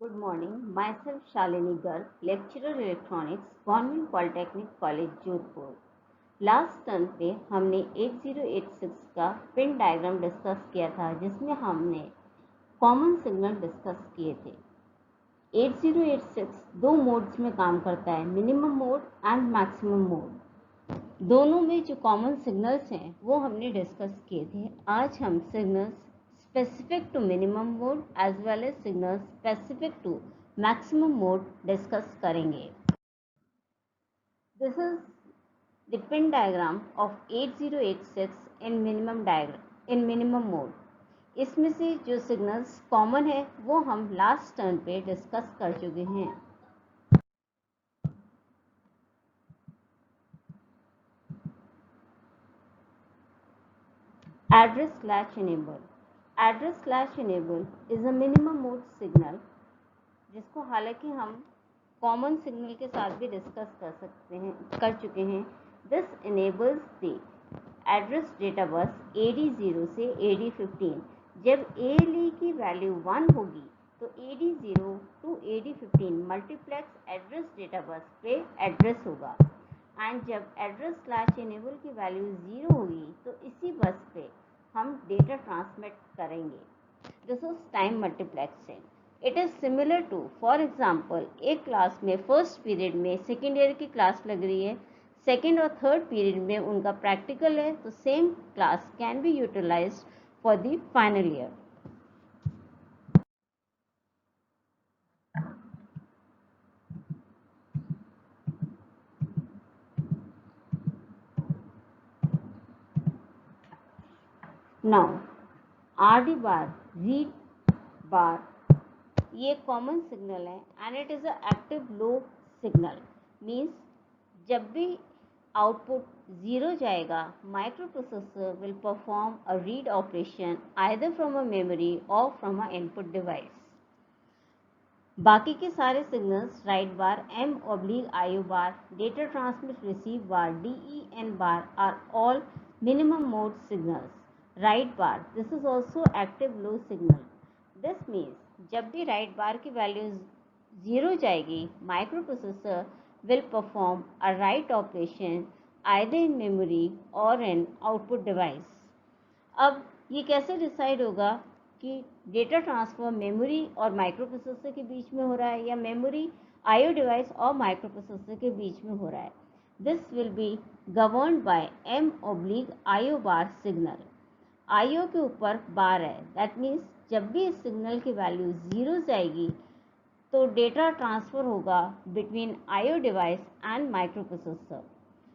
Good morning. Myself Shalini Garg, lecturer electronics, Government Polytechnic College, Jodhpur. Last term पे हमने 8086 का pin diagram discuss किया था, जिसमें हमने कॉमन सिग्नल डिस्कस किए थे। 8086 दो मोड्स में काम करता है, minimum mode and maximum mode. दोनों में जो कॉमन सिग्नल्स हैं वो हमने डिस्कस किए थे। आज हम signals specific to minimum mode as well as signals specific to maximum mode discuss करेंगे। This is the pin diagram of 8086 in minimum mode। इसमें से जो सिग्नल्स कॉमन है वो हम लास्ट टर्न पे डिस्कस कर चुके हैं। Address slash enable is a minimum mode signal, जिसको हालांकि हम कॉमन सिग्नल के साथ भी डिस्कस कर चुके हैं। This enables the address data बस AD0 से AD15। जब ALE की वैल्यू 1 होगी तो AD0 to AD15 multiplex address data बस पे एड्रेस होगा, एंड जब एड्रेस स्लैश इनेबल की वैल्यू 0 होगी तो इसी बस पे हम डेटा ट्रांसमिट करेंगे। This is time multiplexing. It is similar to, for example, एक क्लास में फर्स्ट पीरियड में सेकेंड ईयर की क्लास लग रही है, सेकेंड और थर्ड पीरियड में उनका प्रैक्टिकल है, तो same class can be utilized for the final year. Now RD bar, read bar, ये कॉमन सिग्नल है and it is a active low signal. Means जब भी आउटपुट 0 जाएगा, microprocessor will perform a read operation either from a memory और from a input device. बाकी के सारे signals write bar, M/IO bar, data transmit receive bar, DEN bar are all minimum mode signals. Write bar, this is also active low signal. This means जब भी right बार की वैल्यू 0 जाएगी, micro processor will perform a write operation either in memory और इन output device. अब ये कैसे decide होगा कि डेटा ट्रांसफर मेमोरी और माइक्रो प्रोसेसर के बीच में हो रहा है या मेमोरी IO डिवाइस और माइक्रो प्रोसेसर के बीच में हो रहा है? This will be governed bye M/IO bar signal. IO के ऊपर बार है, दैट मीन्स जब भी इस सिग्नल की वैल्यू 0 जाएगी तो डेटा ट्रांसफर होगा between IO device and micro processor.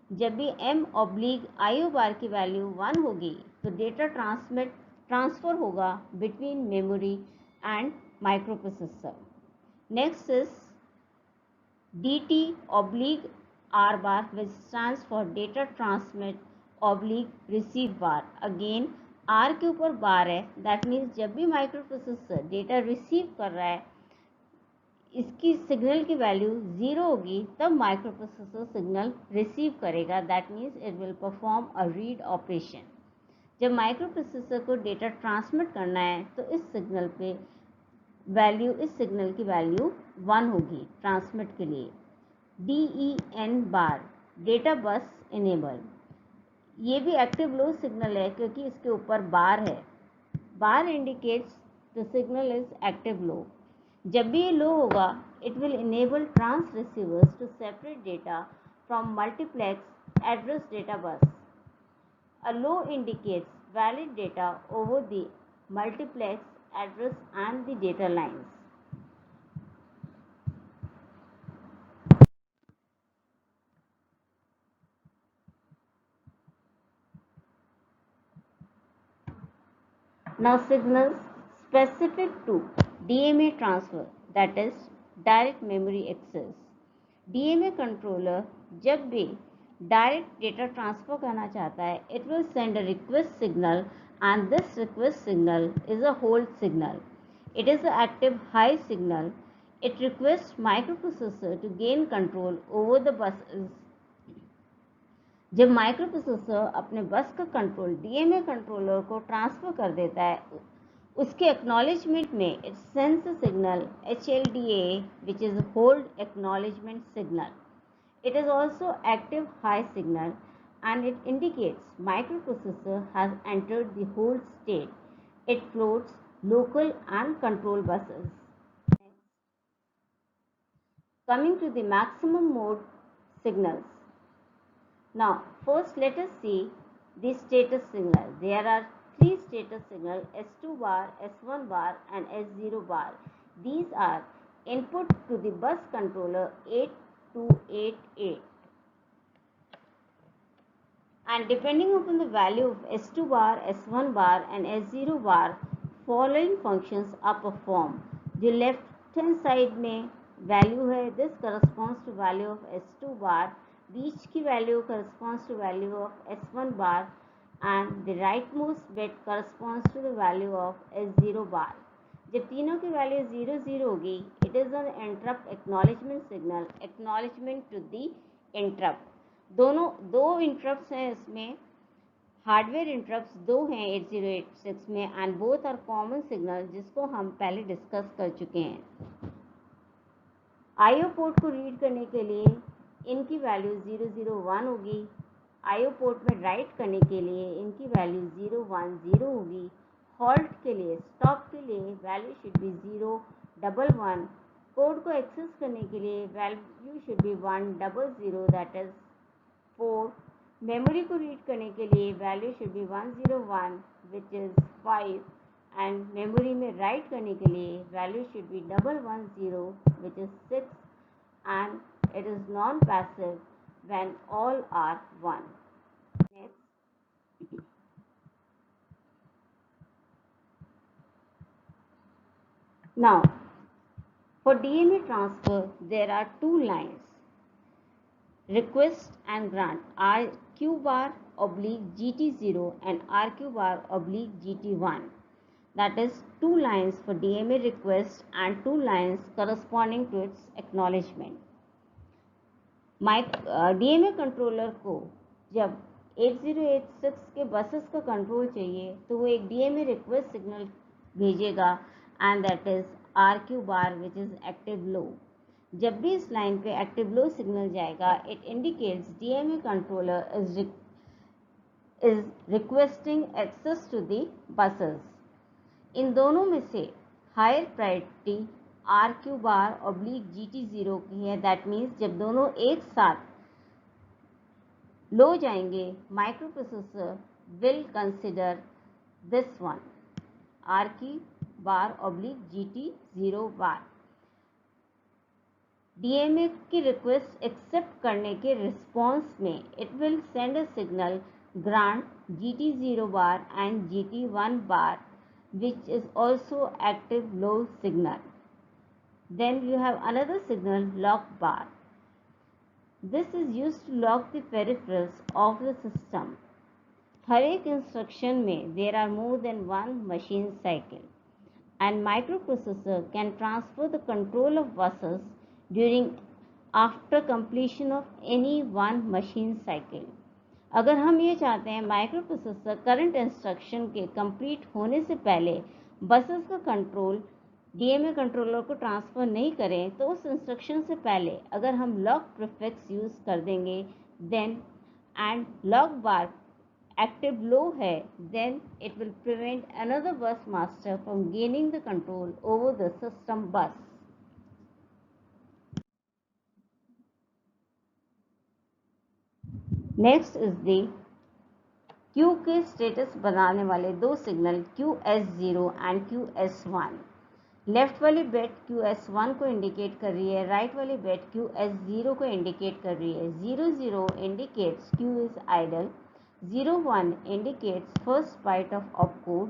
जब भी M/IO बार की वैल्यू 1 होगी तो डेटा ट्रांसफर होगा between memory and micro processor. Next is DT/R bar, which stands for data transmit/receive bar। Again R के ऊपर बार है, दैट मीन्स जब भी माइक्रो प्रोसेसर डेटा रिसीव कर रहा है, इसकी सिग्नल की वैल्यू 0 होगी तब माइक्रो प्रोसेसर सिग्नल रिसीव करेगा, that means it will perform a read operation. जब माइक्रो प्रोसेसर को डेटा ट्रांसमिट करना है तो इस सिग्नल की वैल्यू 1 होगी ट्रांसमिट के लिए। DEN बार, डेटा बस इनेबल, ये भी एक्टिव लो सिग्नल है क्योंकि इसके ऊपर बार है। Bar indicates the signal is active low. जब भी ये लो होगा, it will enable trans receivers to separate data from multiplex address data bus. A low indicates valid data over the multiplex address and the data lines. Now signals specific to DMA transfer, that is direct memory access। DMA controller जब भी direct data transfer करना चाहता है, it will send a request signal and this request signal is a hold signal. It is an active high signal. It requests microprocessor to gain control over the buses। जब micro processor अपने बस का control DMA controller को transfer कर देता है, उसके acknowledgement में it sends a signal HLDA which is hold acknowledgement signal. It is also active high signal and it indicates microprocessor has entered the hold state. It floats local and control buses. Coming to the maximum mode signals. Now, first let us see the status signal. There are three status signals S2 bar, S1 bar and S0 bar. These are input to the bus controller 8288. And depending upon the value of S2 bar, S1 bar and S0 bar, following functions are performed. The left hand side में value है, this corresponds to value of S2 bar, बीच की value corresponds to value of S1 bar and the rightmost bit corresponds to the value of S0 bar. जब तीनों की वैल्यू 0 होगी, it is an interrupt acknowledgement signal, acknowledgement to the interrupt. दोनों दो interrupts हैं इसमें, हार्डवेयर इंटरप्ट्स दो हैं 8086 में and both are common signal जिसको हम पहले डिस्कस कर चुके हैं. आईओ पोर्ट को रीड करने के लिए इनकी वैल्यू 001 होगी. आईओ पोर्ट में राइट करने के लिए इनकी वैल्यू 010 होगी. हॉल्ट के लिए, स्टॉप के लिए वैल्यू शुड बी 011. कोड को एक्सेस करने के लिए value should be 100 that is 4. Memory को रीड करने के लिए value should be 101 which is 5 and memory में राइट करने के लिए value should be 110 which is 6 and it is non passive when all are 1. Next. Now, for DMA transfer, there are two lines, request and grant, RQ bar oblique GT0 and RQ bar oblique GT1. That is two lines for DMA request and two lines corresponding to its acknowledgement. DMA controller को जब 8086 के buses का control चाहिए तो वो एक DMA request signal भेजेगा and that is RQ bar which is active low. जब भी इस लाइन पे एक्टिव लो सिग्नल जाएगा it indicates DMA controller is requesting access to the buses. इन दोनों में से higher priority RQ bar oblique GT0 की है. दैट मीन्स जब दोनों एक साथ लो जाएंगे micro processor will consider this one RQ bar oblique GT0 bar. DMA की रिक्वेस्ट एक्सेप्ट करने के रिस्पॉन्स में it will send a signal grant GT0 bar and GT1 bar which is also active low signal. Then you have another signal lock bar. This is used to lock the peripherals of the system. हर एक instruction में there are more than one machine cycle and microprocessor can transfer the control of buses during after completion of any one machine cycle. अगर हम ये चाहते हैं micro processor current instruction के complete होने से पहले बसेस का कंट्रोल DMA कंट्रोलर को ट्रांसफ़र नहीं करें तो उस इंस्ट्रक्शन से पहले अगर हम लॉक प्रीफिक्स यूज़ कर देंगे then and lock bar active low है then it will prevent another bus master from gaining the control over the system bus. Next is the queue के स्टेटस बनाने वाले दो signal QS0 and QS1. Left वाली bit QS1 को indicate कर रही है, राइट वाली बिट QS0 को इंडिकेट कर रही है. 00 indicates Q is idle, 01 indicates first byte of opcode,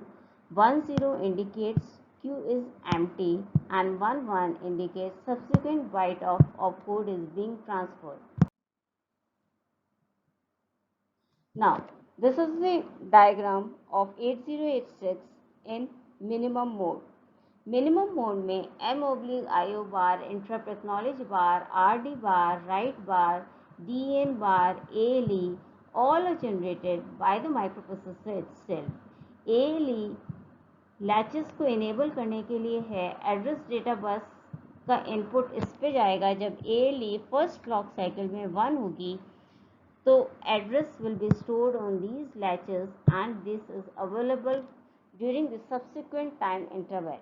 10 indicates Q is empty and 11 indicates subsequent byte of opcode is being transferred. Now, this is the diagram of 8086 in minimum mode. Minimum mode में M/IO bar, interrupt acknowledge bar, RD bar, write bar, DN bar, ALE, all are generated by the microprocessor itself. ALE latches को enable करने के लिए है address data बस का input इस पे जाएगा। जब ALE फर्स्ट क्लॉक साइकिल में 1 होगी तो address will be stored on these latches and this is available during the subsequent time interval.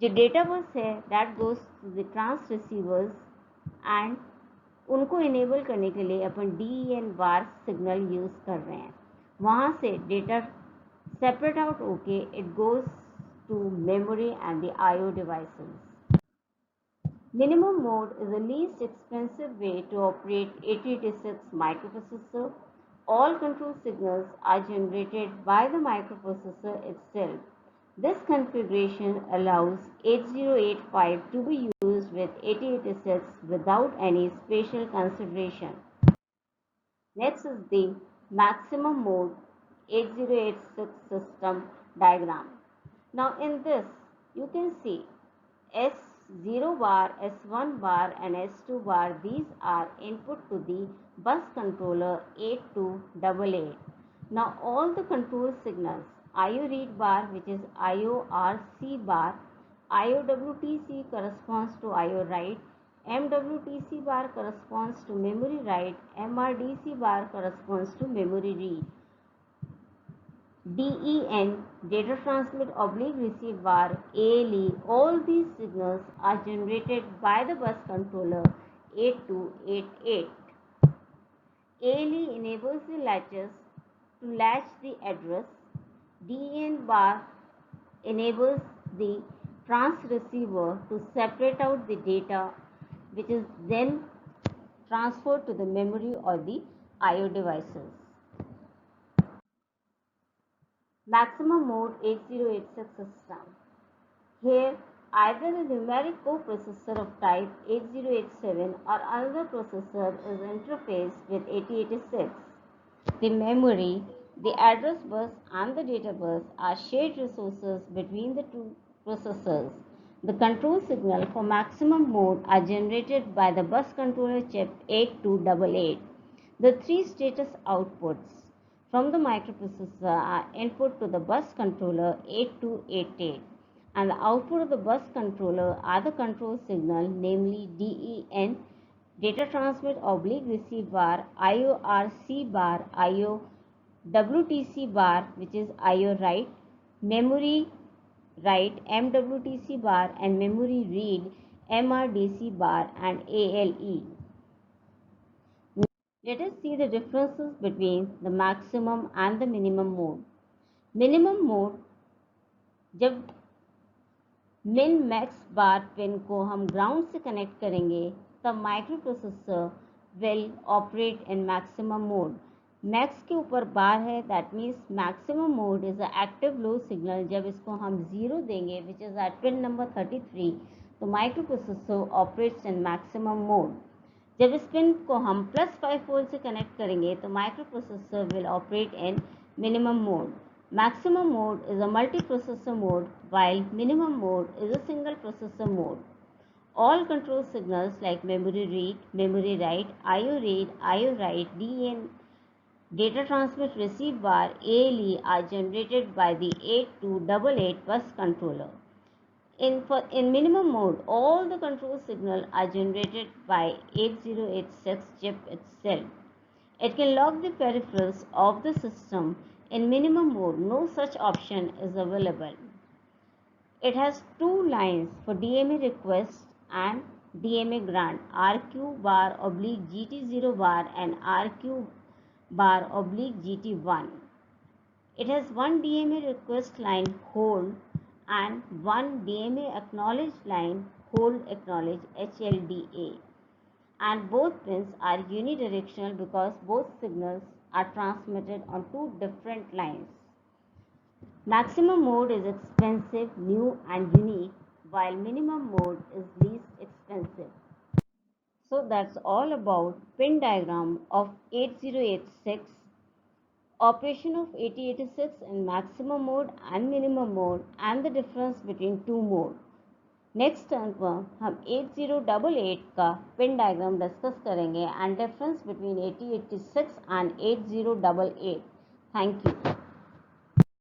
जो डेटा बस है that goes to the trans receivers and उनको इनेबल करने के लिए अपन DEN बार सिग्नल यूज कर रहे हैं। वहाँ से data separate out okay, it goes to memory and the IO devices. Minimum mode is the least expensive way to operate 8086 microprocessor. All control signals are generated by the microprocessor itself. This configuration allows 8085 to be used with 8086 without any special consideration. Next is the maximum mode 8086 system diagram. Now in this you can see S0 bar, S1 bar and S2 bar, these are input to the bus controller 8288. Now all the control signals IO read bar, which is IORC bar, IOWTC corresponds to IO write, MWTC bar corresponds to memory write, MRDC bar corresponds to memory read. DEN, data transmit oblique receive bar, ALE, all these signals are generated by the bus controller 8288. ALE enables the latches to latch the address. DEN bar enables the trans receiver to separate out the data, which is then transferred to the memory or the IO devices. Maximum mode 8086 system. Here either a numeric coprocessor of type 8087 or another processor is interfaced with 8086. The memory, the address bus and the data bus are shared resources between the two processors. The control signal for maximum mode are generated by the bus controller chip 8288. The three status outputs from the microprocessor are input to the bus controller 8288 and the output of the bus controller are the control signal, namely DEN, data transmit oblique receive bar, IORC bar, IOWTC bar, which is IO write, memory write, MWTC bar, and memory read, MRDC bar, and ALE. Let us see the differences between the maximum and the minimum mode. Minimum mode, जब min max bar pin को हम ground से connect करेंगे तब microprocessor will operate in maximum mode. Max के ऊपर bar है, that means maximum mode is a active low signal. जब इसको हम 0 देंगे which is at pin number 33 तो microprocessor operates in maximum mode. जब इस पिन को हम +5 वोल्ट से कनेक्ट करेंगे तो microprocessor will operate in minimum mode. Maximum mode is a multi-processor mode while minimum mode is a single processor mode. All control signals like memory read, memory write, IO read, IO write, DEN, data transmit receive bar, ALE are generated by the 8288 bus controller. In minimum mode, all the control signals are generated by 8086 chip itself. It can log the peripherals of the system. In minimum mode, no such option is available. It has two lines for DMA request and DMA grant, RQ bar oblique GT0 bar and RQ bar oblique GT1. It has one DMA request line hold and one DMA acknowledge line hold acknowledge HLDA. And both pins are unidirectional because both signals are transmitted on two different lines. Maximum mode is expensive, new and unique, while minimum mode is least expensive. So that's all about pin diagram of 8086, operation of 8086 in maximum mode and minimum mode and the difference between two modes. Next turn पर हम 8088 का pin diagram discuss करेंगे and difference between 8086 and 8088. Thank you.